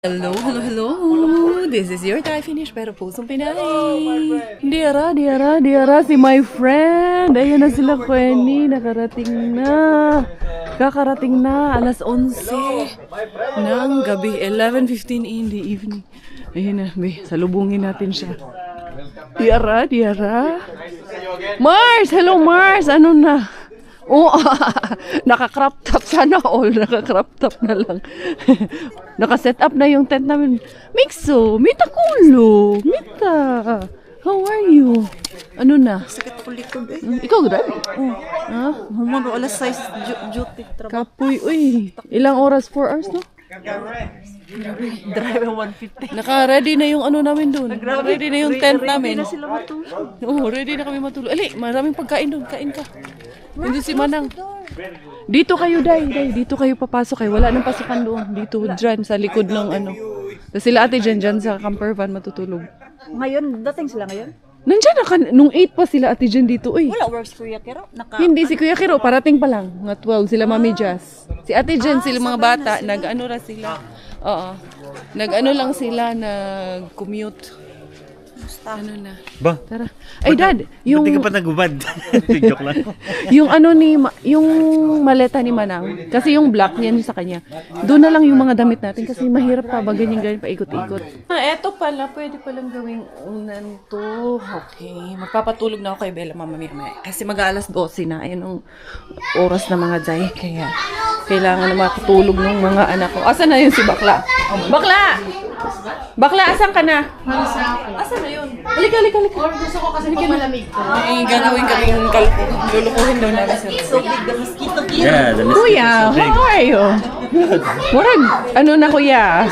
Hello, hello, hello. This is your Thai finish pero pusong Pinay. Diara, si my friend. Ayan na sila, Quenny. Nakarating na. Kakarating na. Alas 11 ng gabi. 11:15 in the evening. Ayan na, be. Salubungin natin siya. Diara. Mars! Hello, Mars! Ano na? Oh, naka-crop top sana all. Naka-crop top na lang. Naka-set up na yung tent namin. Mikso, Mita Kulo. Mita, how are you? Ano na? Sakit ko likod eh. Ikaw, grabe? Oh. Ah? Humano, alas 6 duty trabaho. Kapoy, uy. Ilang oras? 4 hours, no? Drive 150. Naka-ready na yung ano namin doon. Ready na yung tent namin. Ready na sila matulog. Oo, ready na kami matulog. Ali, maraming pagkain doon. Kain ka. Hindi si Manang. Dito kayo, Day. Dito kayo papasok. Wala nang pasukan doon. Dito, dyan, sa likod ng ano. Tapos sila ate dyan sa camper van matutulog. Ngayon, dating sila ngayon? Nandyan na, nung 8 pa sila ate dyan dito. Uy. Wala works Kuya Kero? Hindi, si Kuya Kiro, parating pa lang. Mga 12, sila Mami Jazz. Si ate dyan, sila mga bata, nag-ano ra sila. Oo. Nag-ano lang sila, nag-commute. Ano na. Ba? Tara. Ay, Dad, yung... Buti ka pa nagubad. Joke lang. yung ano ni... yung maleta ni Manang, kasi yung black niyan sa kanya, doon na lang yung mga damit natin kasi mahirap pa ba ganyan paikot-ikot. Eto pala, pwede palang gawing unan to. Okay. Magpapatulog na ako kay Bella mamaya. Kasi mag-aalas 12 na. Ayun ang oras na mga day. Kaya kailangan na makatulog ng mga anak ko. Asan na yun si Bakla? Bakla, asan ka na? Asan na yun? Halika. Gusto ko kasi pag malamig ko. Ay, gagawin kami yung kalko. Lulukuhin daw namin sir. So big the mosquito kill. Yeah, the Kuya, how are you? Murag, ano na kuya?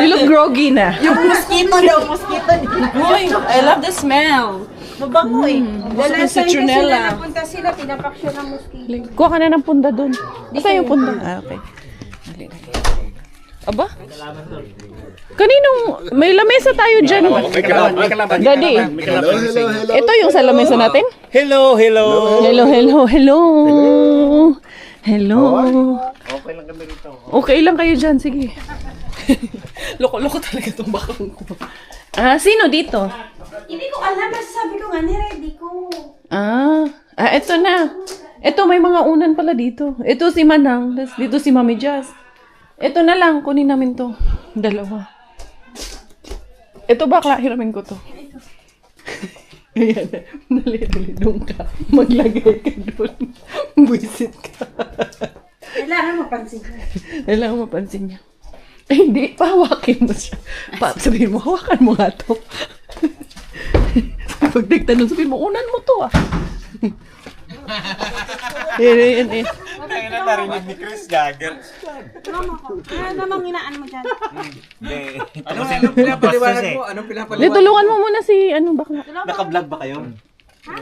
You look groggy na. Yung mosquito daw, mosquito. Uy, I love the smell. Mabango eh. Gusto ko citronella. Napunta sila, pinapaksyon ng mosquito. Kuha ka na ng punda doon. Asa yung punda? Ah, okay. Dali. Aba? Kaninong, may lamesa tayo dyan. Daddy, ito yung sa lamesa natin? Hello. Hello. Okay lang kami rito. Okay lang kayo dyan, sige. Loko-loko talaga itong bakang ko. Ah, sino dito? Hindi ko alam, kasi sabi ko nga, niready ko. Eto na. Eto, may mga unan pala dito. Ito si Manang, tapos dito si Mami Jazz. Ito na lang, kunin namin to. Dalawa. Ito bakla, hiramin ko to. Ayan, dali, doon ka. Maglagay ka doon. Buisit ka. Kailangan mapansin ko. Kailangan mapansin niya. Ay, hindi, pahawakin mo siya. Sabihin mo, hawakan mo nga to. Pag nagtanong, sabihin mo, unan mo to ah. Yan. Kaya na narinig ni Chris Jagger. Ano namang inaan mo dyan? Anong pinapaliwanag mo? Anong Di, tulungan mo muna si, bakla. Naka-vlog ba kayo?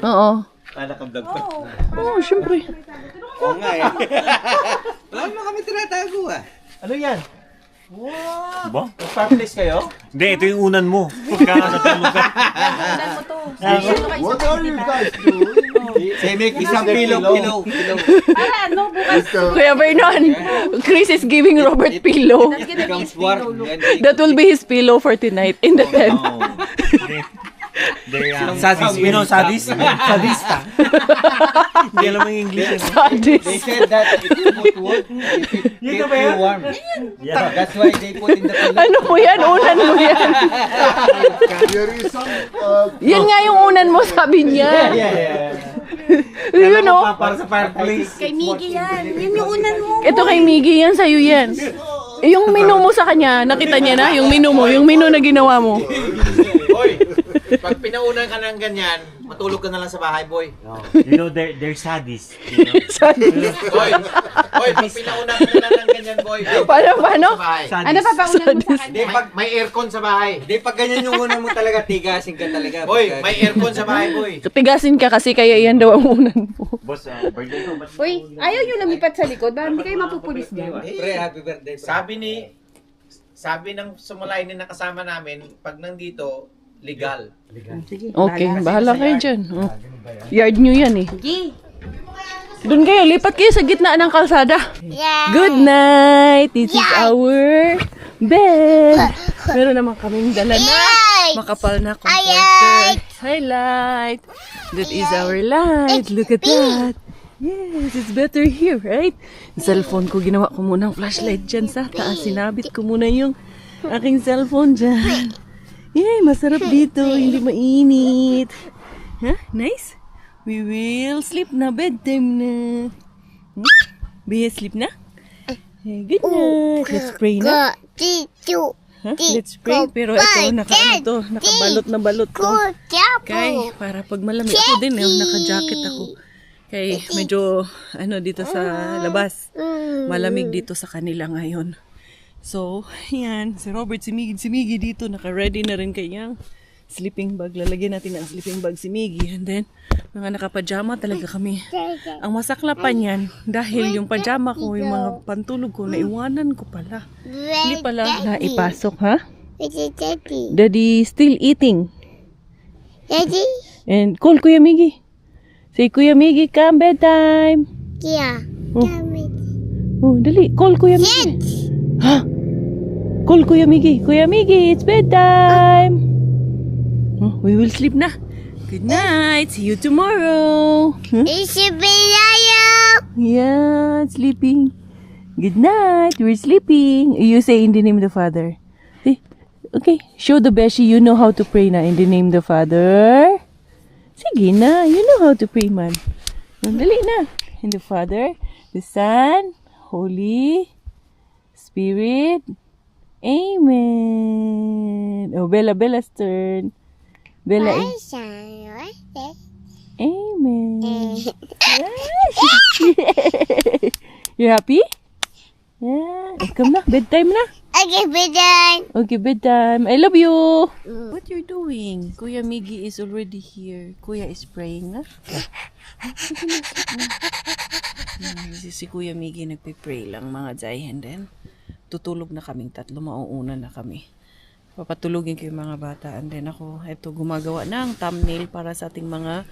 Oo. Naka-vlog pa. Oo, syempre. Oo nga eh. Wala mo kami tinatago ah. Ano yan? Wow! Ba? Fireplace kayo? Hindi, ito yung unan mo. Pagka natulog ka. Unan mo to. What are you guys doing? Semek, isang kilo. Para ano, bukas. Kuya Vernon, Chris is giving Robert pillow. Becomes war. That will be his pillow for tonight in the tent. Sadis. You know sadis? Sadista. Hindi alam ang English. Sadis. They said that if you put wood, it keeps you warm. That's why they put in the pillow. Ano mo yan? Unan mo yan. Yan nga yung unan mo, sabi niya. You know? Para sa fireplace. Kay Miggy yan. Yan yung unan mo. Ito kay Miggy, yan sa'yo yan. Yung menu mo sa kanya, nakita niya na? Yung menu mo, yung menu na ginawa mo. Boy, pag pinaunan ka ng ganyan, matulog ka na lang sa bahay, boy. You know, they're sadis. You know? Sadis. Boy, pag pinaunan ka na ng ganyan, boy. Paano? Sa bahay. Ano pa paunan mo sa Sadis. kanya? Hindi, pag may aircon sa bahay. Hindi, pag ganyan yung una mo talaga, tigasin ka talaga. Boy, may aircon sa bahay, boy. Tigasin ka kasi kaya yan daw ang unan mo. Boss, birthday ko. Ba't Uy, ayaw nyo lumipat sa likod. Ba, hindi kayo mapupulis dyan. Pre, happy birthday. Sabi ng sumulay na nakasama namin, pag nandito, legal. Sige, Okay, bahala kayo dyan. Oh. Yard nyo yan eh. Sige. Doon kayo, lipat kayo sa gitna ng kalsada. Good night! This is our bed. Meron naman kaming dala na makapal na comforter. Highlight. That is our light. Look at that. Yes, it's better here, right? Yung cellphone ko, ginawa ko muna ang flashlight dyan sa taas. Sinabit ko muna yung aking cellphone dyan. Yay, masarap dito. Hindi mainit. Huh? Nice? We will sleep na. Bedtime na. Bea, sleep na? Hey, good night. Let's pray na. Huh? Let's pray. Pero ito, nakabalot na balot ko. Kay, para pag malamig ako din, naka-jacket ako. Kay, medyo, dito sa labas. Malamig dito sa kanila ngayon. So, yan. Si Robert, si Miggy dito, naka-ready na rin kanyang sleeping bag. Lalagyan natin ang sleeping bag si Miggy. And then, mga nakapajama talaga kami. Ang masakla pa niyan, dahil yung pajama ko, yung mga pantulog ko, naiwanan ko pala. Hindi pala naipasok, ha? Daddy still eating. Daddy? And call Kuya Miggy. Say, Kuya Miggy, come bedtime. Yeah. Oh, dali. Call Kuya Miggy. Ha? Call Kuya Miggy. Kuya Miggy, it's bedtime. Oh, we will sleep na. Good night. See you tomorrow. Huh? Yeah, sleeping. Good night. We're sleeping. You say in the name of the Father. Okay. Show the Beshi you know how to pray na in the name of the Father. Sige na. You know how to pray, man. Dali na. In the Father, the Son, Holy Spirit. Amen. Oh, Bella's turn. Bella. Amen. You happy? Yeah. Come na. Bedtime na. Okay, bedtime. Okay, bedtime. I love you. What you're doing? Kuya Miggy is already here. Kuya is praying, na? Si Kuya Miggy nagpipray lang, mga Jai. And then, tutulog na kaming tatlo. Mauuna na kami. Papatulogin ko yung mga bata. And then ako, gumagawa ng thumbnail para sa ating mga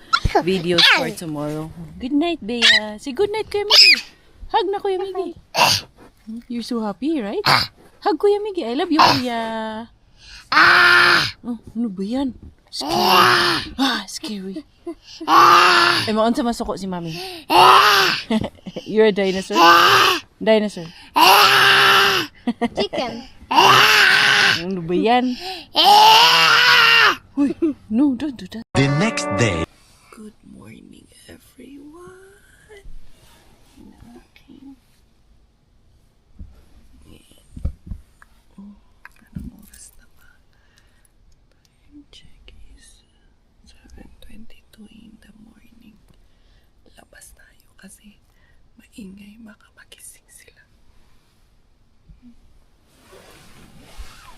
videos for tomorrow. Good night, Bea. Say good night, Kuya Miggy. Hug na, Kuya Miggy. You're so happy, right? Hug, Kuya Miggy. I love you, Kuya. Oh, ano ba yan? Scary. Scary. Ay, maon sa masuko si Mami. You're a dinosaur? Dinosaur. Chicken. Ano ba yan? Uy, no, don't do that. The next day. Good morning, everyone. Okay. Anong oras na ba? Time check is 7:22 in the morning. Labas tayo kasi maingay, baka magising sila.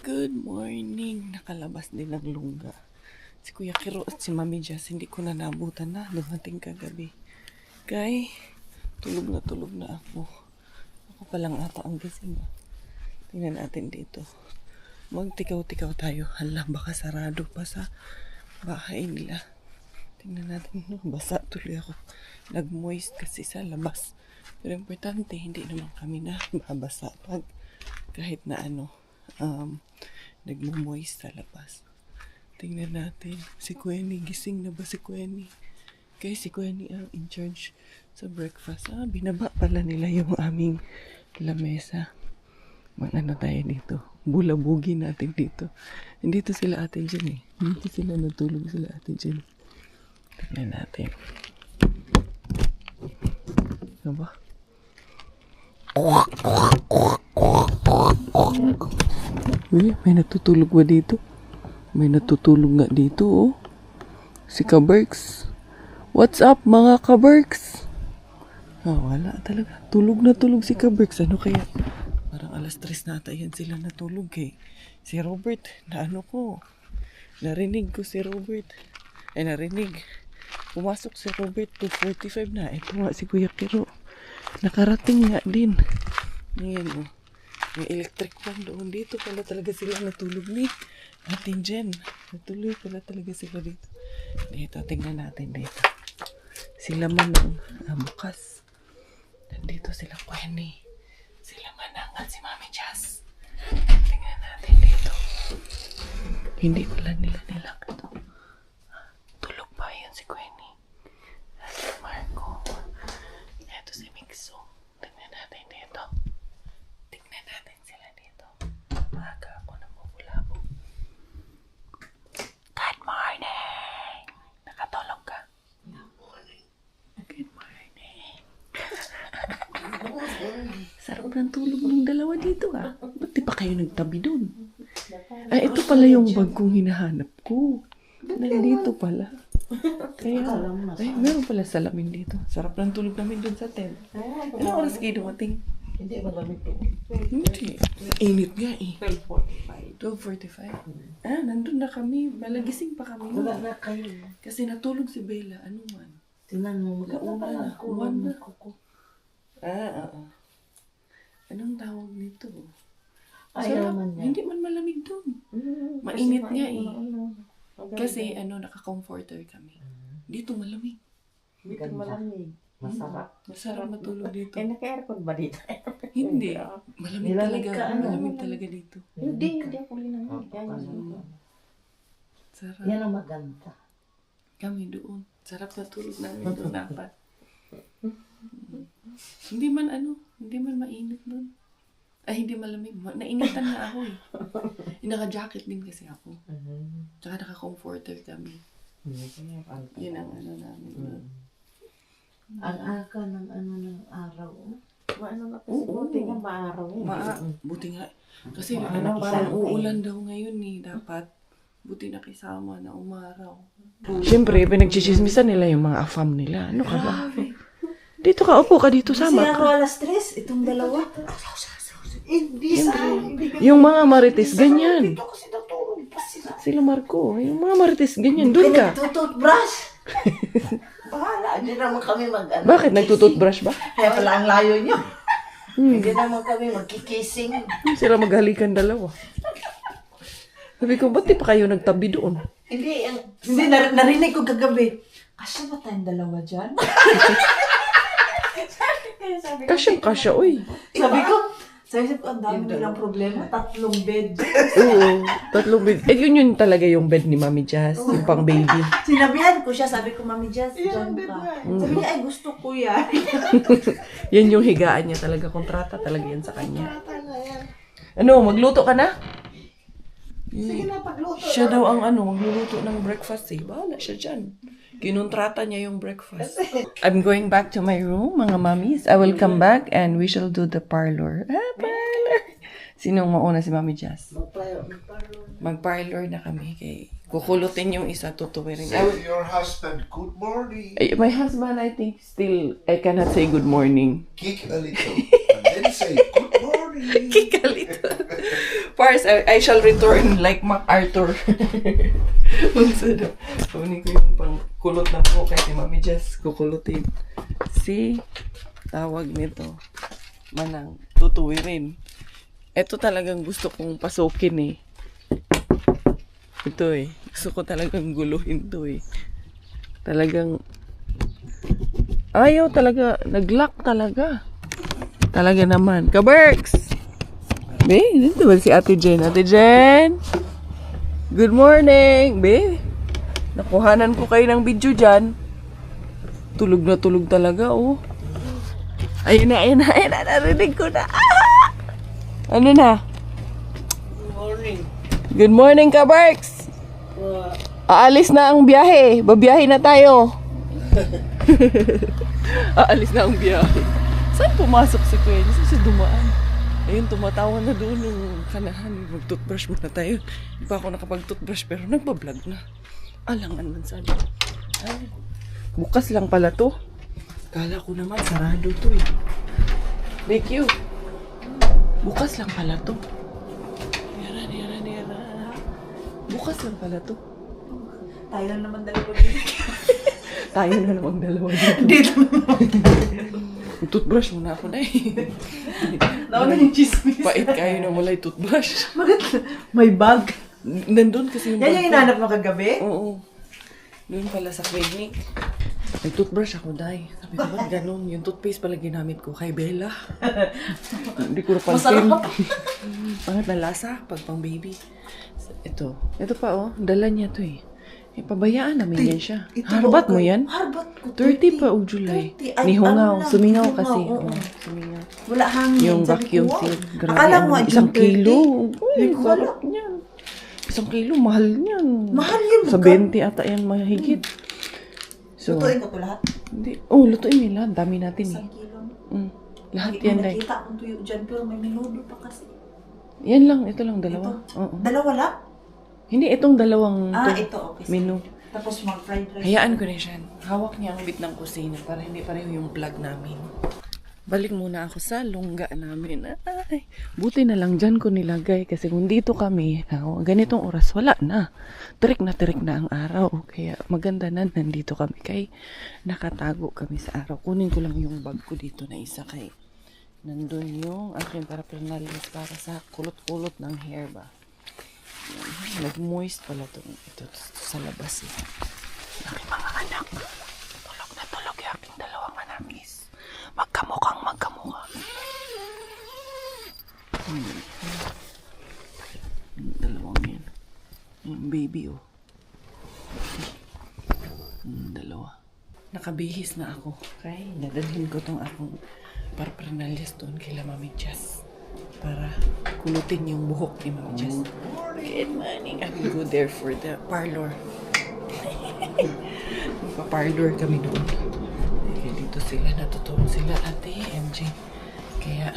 Good morning. Nakalabas din ng lungga. Si Kuya Kiro at si Mami Jess, hindi ko na nabutan na. Dumating kagabi. Kay, tulog na ako. Ako pa lang ata ang gising. Tingnan natin dito. Magtikaw-tikaw tayo. Hala, baka sarado pa sa bahay nila. Tingnan natin. No? Basa tuloy ako. Nag-moist kasi sa labas. Pero importante, hindi naman kami na babasa pag kahit na nagmo-moist sa labas. Tingnan natin. Si Kuya gising na ba si Kuya? Kaya si Kuya ang in charge sa breakfast. Binaba pala nila yung aming lamesa. Tayo dito. Bulabugi natin dito. Nandito sila ate dyan eh. Dito sila natulog sila ate dyan. Tingnan natin. Ano ba? Uy, may natutulog ba dito? May natutulog nga dito, oh. Si Kaberks. What's up, mga Kaberks? Wala talaga. Tulog na tulog si Kaberks. Ano kaya? Parang alas 3 na ata yan sila natulog, eh. Si Robert, narinig ko si Robert. Narinig. Pumasok si Robert, 2:45 na. Ito nga si Kuya Kiro. Nakarating nga din. Ngayon, oh. May electric fan doon. Dito pala talaga sila natulog ni Atin Jen. Natuloy pala talaga sila dito. Dito, tingnan natin dito. Sila Manang. Bukas. Nandito sila Kuya. Sila Manang at si Mami Jazz. Tingnan Hindi pala nila ito. Tulog ba yan si Queenie? At si Marco. Ito si Mixo. Tingnan natin dito. Tingnan natin sila dito. Maaga ako na mabulabog. Good morning! Nakatulog ka? Good morning. Sarap ng tulog ng dalawa dito ah. Ba't di pa kayo nagtabi dun? Ay, ito pala yung bag kong hinahanap ko. Nandito pala. Kaya, ay, meron pala salamin dito. Sarap ng tulog namin dun sa tent. Anong oras kayo dumating? Hindi, malamig to. Hindi. Init nga eh. 12:45. Ah, nandun na kami. Malagising pa kami. Wala na kayo. Kasi natulog si Bella. Ano man? Tingnan mo, Una na. ako. One na. Anong tawag nito? Ayaw man niya. Hindi man malamig dun. Mainit nga eh. Kasi naka-comforter kami. Dito malamig. Dito malamig. Masarap. Masarap matulog dito. Eh, naka-aircon ba dito? Hindi. Malamig Nilamig talaga. ka, ano? Malamig talaga dito. Hindi ako linamig. Sarap. Yan ang maganda. Kami doon. Sarap na tulog namin doon dapat. Hindi man mainit doon. Ay, hindi malamig. Nainitan na ako eh. Naka-jacket din kasi ako. Tsaka naka-comforter kami. Yun ang namin doon. Ang aga ng ng araw. Maano na kasi Oo. buti nga maaraw eh. Buti nga. Kasi parang uulan daw ngayon eh. Dapat. Buti nakisama na umaraw. Siyempre, pinagchichismisan nila yung mga afam nila. Ano ka ba? Dito ka, upo ka dito, Kasi sama ako ka. alas 3, itong dalawa. Hindi Yung mga marites, ganyan. Dito kasi natulog pa sila. Sila Marco, yung mga marites, ganyan. Doon ka. Nagtututbrush. Bahala, hindi naman kami mag-ano. Bakit? Nagtututbrush ba? Kaya pala ang layo nyo. Hindi naman kami magkikissing. Sila maghalikan dalawa. Sabi ko, ba't di pa kayo nagtabi doon? Hindi, narinig ko kagabi. Kasya ba tayong dalawa dyan? Kasyang-kasya, uy. Sabi ko, ang dami nilang problema. 3 bed. Oo, 3 bed. Eh, yun talaga yung bed ni Mami Jazz, yung pang baby. Sinabihan ko siya, sabi ko, Mami Jazz, dyan ka. Sabi niya, ay gusto ko yan. Yan yung higaan niya talaga. Kontrata talaga yan sa kanya. Ano, magluto ka na? Sige na, pagluto. Siya daw ang magluluto ng breakfast eh. Bahala siya dyan. Kinontrata niya yung breakfast. I'm going back to my room, mga mommies. I will come back and we shall do the parlor. Parlor! Sinong mauna si Mami Jazz? Mag-parlor na kami. Kay kukulutin yung isa, tutuwirin. Say to your husband, good morning. My husband, I think, still, I cannot say good morning. Kick a little. And then say, good morning. Kikalito. First, I shall return like MacArthur. Unsa daw. Kunin ko yung pang kulot na po kay si Mami Jess. Kukulutin. Si tawag nito. Manang tutuwirin. Ito talagang gusto kong pasukin eh. Ito eh. Gusto ko talagang guluhin to eh. Talagang ayaw talaga. Nag-lock talaga. Talaga naman. Kaberks! Be, dito ba si Ate Jen? Ate Jen! Good morning! Be, nakuhanan ko kayo ng video dyan. Tulog na tulog talaga, oh. Ayun na. Narinig ko na. Ah! Ano na? Good morning. Good morning, Kaberks! Aalis na ang biyahe. Babiyahe na tayo. Aalis na ang biyahe. Saan pumasok si Queen? Saan siya dumaan? Ayun, tumatawa na doon yung kanahan. Mag-toothbrush muna tayo. Hindi pa ako nakapag-toothbrush pero nagpa-vlog na. Alangan man sabi. Ay, bukas lang pala to. Kala ko naman sarado to eh. Thank you. Bukas lang pala to. Yara. Bukas lang pala to. Tayo lang naman dalawa dito. Tayo na namang dalawa dito. Dito Toothbrush muna ako na eh. nauna yung chismis. Pait kayo na wala'y toothbrush. Bakit? May bag. Nandun kasi yung Yan yung bag ko. inanap mo kagabi? Oo. Doon pala sa clinic. Nag-toothbrush ako, Day. Sabi ko, ba't ganun? Yung toothpaste pala ginamit ko kay Bella. Hindi ko napansin. Pangat na lasa, pag pang baby. Ito pa oh, dala niya to eh. Pabayaan namin yan siya. Harbat mo yan? Harbat ko. 30 pa o July. 30. Ay, Nihungaw, ano lang, sumingaw nihungaw, kasi. oo. Sumingaw. Wala hangin. Yung Sabi vacuum ko, seal. wow. Grabe. Akala mo, ano, yung 1 kilo. 30? Uy, Ay, wala. sarap niyan. 1 kilo, mahal niyan. Mahal yun, Sa magkano? 20 ata yan mahigit. So, Lutuin ko to lahat. hindi. Oh, lutuin mo lahat. Dami natin eh. 1 kilo. Lahat Hindi yan, ko Day. nakita akong tuyo dyan, pero may minudo pa kasi. Yan lang, ito lang, dalawa. Oo. Dalawa lang? Hindi, itong dalawang Ito, okay. sige. menu. Tapos mag-fried rice. Hayaan ko na siya. Hawak niya ang bit ng kusina para hindi pareho yung plug namin. Balik muna ako sa lungga namin. Ay, buti na lang dyan ko nilagay kasi kung dito kami, ganitong oras, wala na. Tirik na ang araw. Kaya maganda na nandito kami kay nakatago kami sa araw. Kunin ko lang yung bag ko dito na isa kay nandun yung aking paraphernalia para sa kulot-kulot ng hair ba. Nag-moist pala ito sa labas eh. Aking mga anak. Tulog na tulog yung aking dalawang anamis. Magkamukhang magkamukha. Dalawang yan. Yung baby oh. Dalawa. Nakabihis na ako. Okay, dadalhin ko tong akong paraphernalia doon kay Mami Jess. Para kulutin yung buhok ni Mami Jess. Good morning. I will go there for the parlor. Magpa-parlor kami doon. Kaya dito sila, natutulong sila ate, MJ. Kaya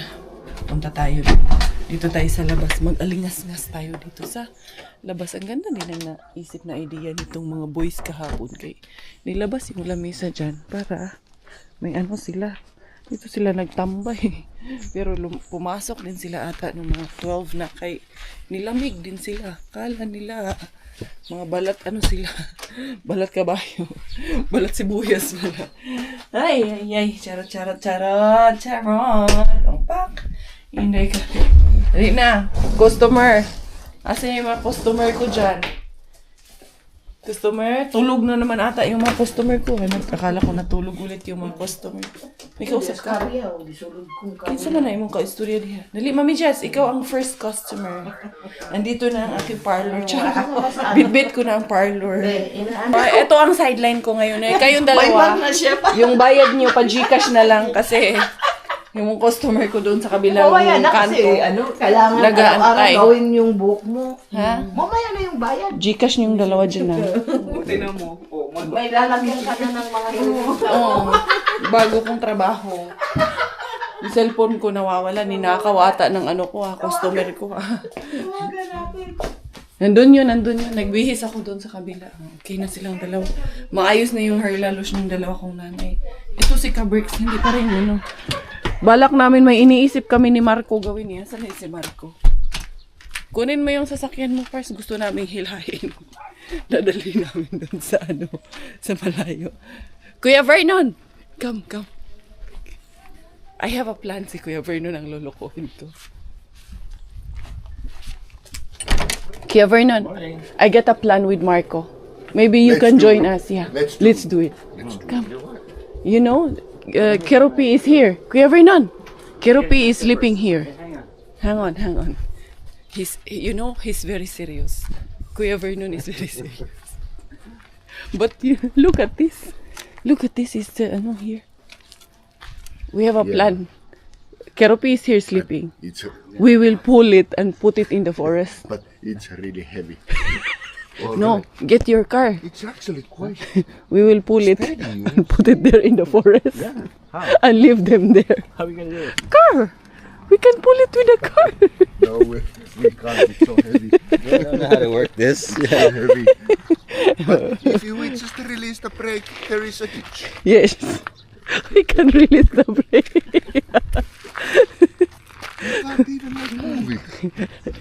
punta tayo dito tayo sa labas. Mag-alingas-ngas tayo dito sa labas. Ang ganda din ang naisip na idea nitong mga boys kahapon. Kaya nilabas yung lamesa dyan para may ano sila. Dito sila nagtambay. Pero pumasok din sila ata ng mga 12 na kay nilamig din sila. Kala nila mga balat ano sila. Balat kabayo. Balat sibuyas pala. Ay. Charot. Umpak. Hindi ka. Dali na. Customer. Asan yung mga customer ko dyan? Customer? Tulog na naman ata yung mga customer ko. Akala ko natulog ulit yung mga customer. May kausap ka. Kinsa na yung mga ka-istorya diha. Dali, Mami Jess, ikaw ang first customer. Nandito na ang aking parlor. Bitbit ko na ang parlor. Ito ang sideline ko ngayon. Kayong dalawa, yung bayad niyo pa Gcash na lang kasi yung customer ko doon sa kabilang Mamaya na kanto. kasi, kailangan Nag-aantay. araw-araw gawin yung buhok mo. Ha? Mamaya na yung bayad. Gcash niyong dalawa dyan na. Buti na mo. Oh, May lalagyan ka na ng mga Oo. Bago kong trabaho. Yung cellphone ko nawawala. Ninakawata ng ano ko customer ko Nandun yun. Nagbihis ako doon sa kabila. Okay na silang dalawa. Maayos na yung hair lalos ng dalawa kong nanay. Ito si Cabrix, hindi pa rin yun. Balak namin may iniisip kami ni Marco gawin niya. Saan si Marco? Kunin mo yung sasakyan mo first. Gusto naming hilahin. Dadali namin doon sa sa malayo. Kuya Vernon! Come. I have a plan si Kuya Vernon ang lolokohin ko. Kuya Vernon, I got a plan with Marco. Maybe you can join us. Yeah. Let's do it. Come. You know, Keropi is here. Kuya Vernon, Keropi is sleeping here. Hang on. He's very serious. Kuya Vernon is very serious. But look at this. Is here. We have a plan. Keropi is here sleeping. We will pull it and put it in the forest. But it's really heavy. No, get your car. It's actually quite. We will pull it and put it there in the forest. And leave them there. How are we gonna do it? Car! We can pull it with a car. No, we can't. It's so heavy. I don't know how to work this. So heavy. But if you wait just to release the brake, there is a hitch. Yes. We can release the brake. You can't even like move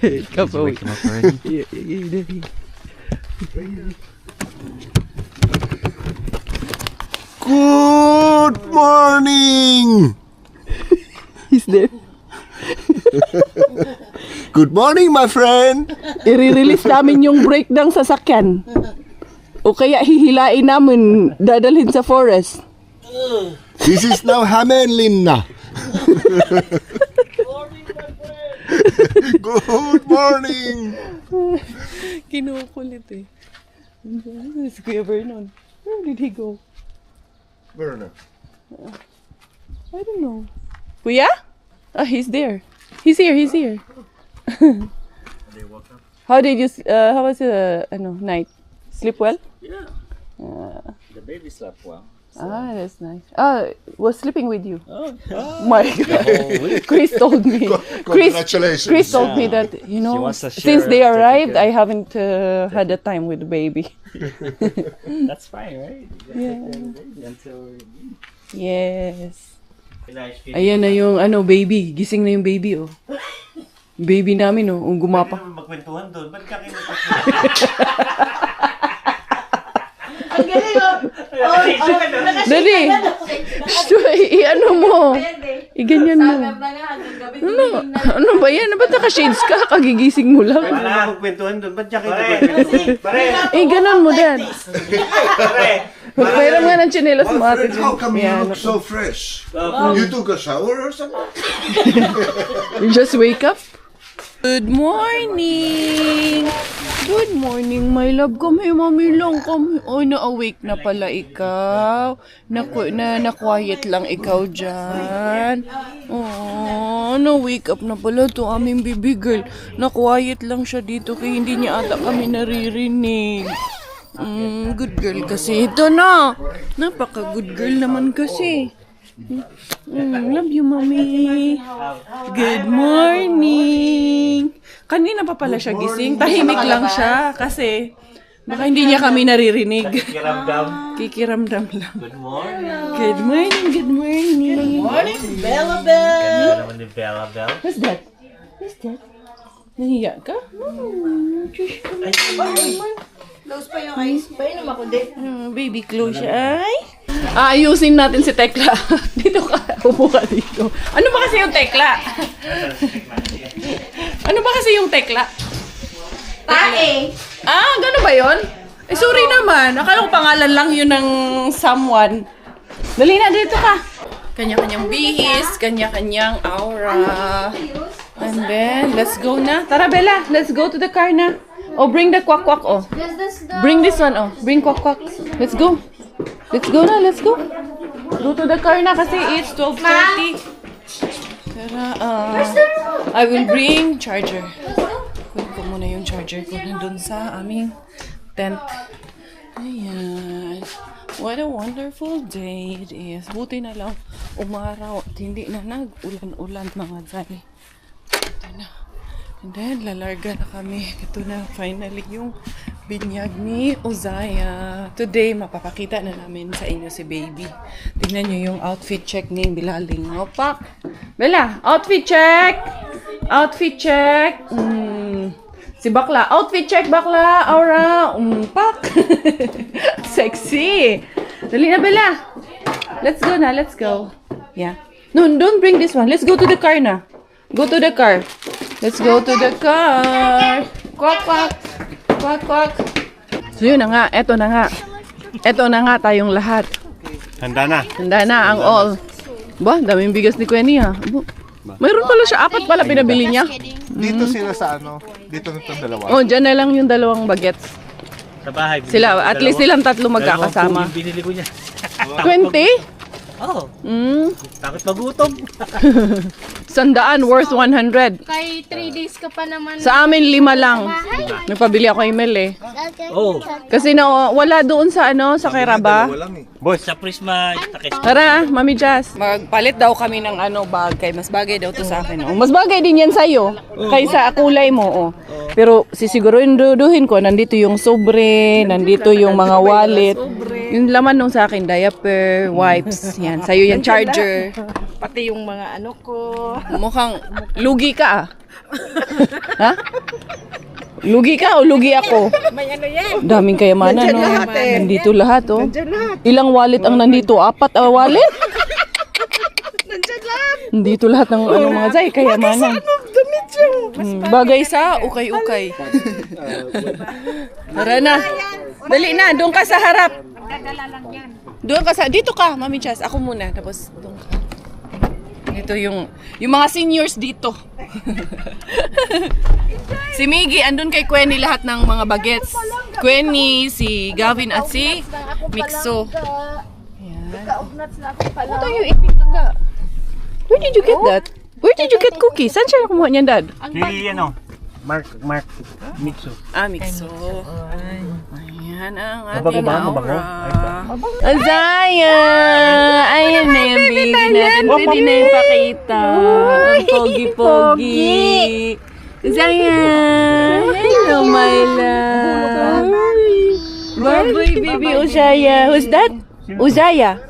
it. Come on. Wake him up already. Yeah. Good morning. He's there. Good morning, my friend. I-release namin yung brake ng sasakyan. O kaya hihilain namin, dadalhin sa forest. This is now Hamelin na. Good morning. Kinukulit eh. Si Kuya Vernon. Where did he go? Vernon. I don't know. Kuya? Ah, he's there. He's here. How did you, how was the night? Sleep well? Yeah. The baby slept well. Ah, that's nice. Was sleeping with you. Oh, My God. Chris told me. Congratulations. Chris told me that, wants to share since they a arrived, certificate. I haven't had a time with the baby. That's fine, right? Yeah. Until Yes. Ayan na yung baby. Gising na yung baby, oh. Baby namin, oh. Gumapa. magkwentuhan doon. Ba't ka Dali. I-ano mo. I-ganyan mo. Ano ba yan? Ba't naka-shades ka? Kagigising mo lang. Wala magkwentuhan doon. Ba't ka magkwentuhan? Ganon mo, Dad. Magpairam nga ng tsinelas mo, ate. How come you Yan. look so fresh? You took a shower or something? You just wake up? Good morning! Good morning, my love. Kami, mami lang kami. Oh, na-awake na pala ikaw. Na-quiet lang ikaw dyan. Oh, na-wake up na pala to aming baby girl. Na-quiet lang siya dito kaya hindi niya ata kami naririnig. Good girl kasi ito na. Napaka-good girl naman kasi. Love you, mommy. Good morning. Kanina pa pala siya gising. Tahimik lang siya kasi baka hindi niya kami naririnig. Kikiramdam lang. Good morning. Good morning, good morning. Ganda naman ni Bella Bell. What's that? What's that? Nahiya ka? Close pa yung eyes. Painom ako din. Baby, close your eye. Ayusin natin si Tekla. Dito ka. Upo ka dito. Ano ba kasi yung Tekla? Ano ba kasi yung Tekla? Tae! Gano'n ba yun? Sorry naman. Akala ko pangalan lang yun ng someone. Dali na, dito ka. Kanya-kanyang bihis, kanya-kanyang aura. And then, let's go na. Tara, Bella. Let's go to the car na. Oh, bring the quack-quack, oh. Bring this one, oh. Bring quack-quack. Let's go. Let's go na, let's go. Go to the car na kasi it's 12:30. Tara, I will bring charger. Kunin ko muna yung charger ko nandun sa aming tent. Ayan. What a wonderful day it is. Buti na lang umaraw at hindi na nag-ulan-ulan mga zay. Ito na. And then, lalarga na kami. Ito na, finally, yung binyag ni Uzaya. Today, mapapakita na namin sa inyo si Baby. Tingnan nyo yung outfit check ni Bilaling. Opak! Bella, outfit check! Outfit check! Si Bakla, outfit check, Bakla! Aura! Pak! Sexy! Dali na, Bella! Let's go na, let's go. Yeah. No, don't bring this one. Let's go to the car na. Go to the car. Let's go to the car. Quack, quack. Quack, quack. So yun na nga. Eto na nga. Eto na nga tayong lahat. Handa na. Handa na ang all. Ba, daming bigas ni Quenny ha. Mayroon pala siya. 4 pala pinabili niya. Dito sila sa dito na itong dalawa. Oh, dyan na lang yung 2 bagets. Sa bahay. Sila, at least silang 3 magkakasama. Yung binili ko niya. 20? Oh, Mm. takot magutom. 100 worth 100. Kay 3 days ka pa naman. Sa amin 5 lang. Nagpabili ako email eh. Oh, Kasi na wala doon sa sa Kairaba. boss, sa Prisma, takis. Tara, Mami Jazz. Magpalit daw kami ng bagay. Mas bagay daw to sa akin. Oh. Mas bagay din yan sa'yo. Kaysa kulay mo. Oh. Pero sisiguruhin duduhin ko, nandito yung sobre, nandito yung mga wallet. Yung laman nung sa akin, diaper, wipes, yan. Sa'yo yung charger. Pati yung mga ano ko. Mukhang lugi ka ah. Ha? Lugi ka o lugi ako? May ano yan. Daming kayamanan, no? lahat eh. Nandito lahat, oh. Diyan lahat. Ilang wallet ang nandito? 4 wallet? Nandyan lahat. Nandito lahat ng mga zay, kayamanan. Damit yung. Bagay sa ukay-ukay. Tara na. Dali na, doon ka sa harap. Doon ka sa, dito ka, Mami Chas. Ako muna, tapos doon ka. Ito yung mga seniors dito. Si Miggy, andun kay Quenny lahat ng mga bagets. Quenny, si Gavin at si Mixo. What are you eating, Laga? Where did you get that? Where did you get cookies? Saan siya kumuha niyan, Dad? Si Mark Mixo. Ah, Mixo. Ayan ang ating Mabango. aura. Azaya! Ayan na yung baby natin. Pwede na yung pakita. Ang pogi-pogi. Azaya! Hello, my love. Bye-bye, baby Uzaya. Who's that? Uzaya.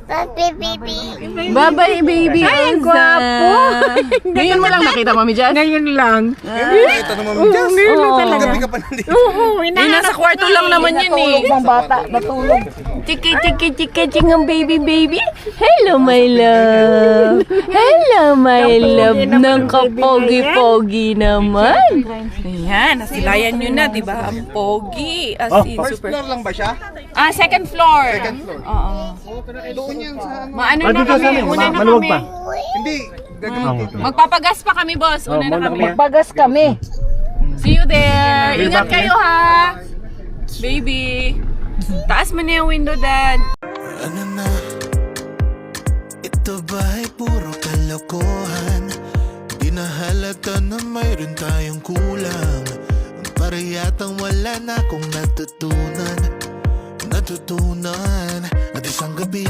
Bye-bye, baby Uza. Ngayon mo lang nakita, Mami Jazz? Ngayon lang. Ito naman, Jazz. Gabi ka pa nandito. Nasa kwarto lang naman yan eh. Ng bata, natulog. Chiki, ang baby. Hello, my love. Hello, my love. Nang kapogi-pogi naman. Ayan, nasilayan nyo na, di ba? Ang pogi. As in, First super. floor lang ba siya? Ah, second floor. Second floor. Oo. Doon yan sa ano. Maano na kami, una na kami. Hindi, gagawin dito. Magpapagas pa kami, boss. Una na kami. Bagas kami. See you there. Ingat kayo, ha. Baby. Taas mo na yung window, Dad. Ano na? Ito ba'y puro kalokohan? Di na halata na mayroon tayong kulang. Para yatang wala na akong natutunan at isang gabi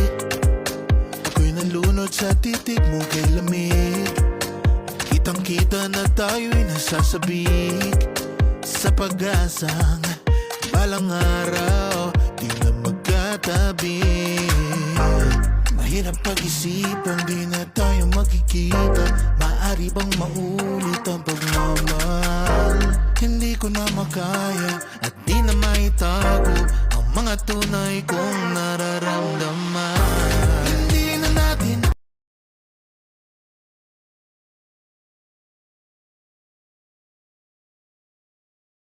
ako'y nalunod sa titig mo kay lamig. Kitang kita na tayo'y nasasabik sa pag-asang balang araw di na magkatabi. Mahirap pag-isipan, di na tayo magkikita. Maaari bang maulit ang pagmamahal? Hindi ko na makaya at di na maitago ang mga tunay kong nararamdaman.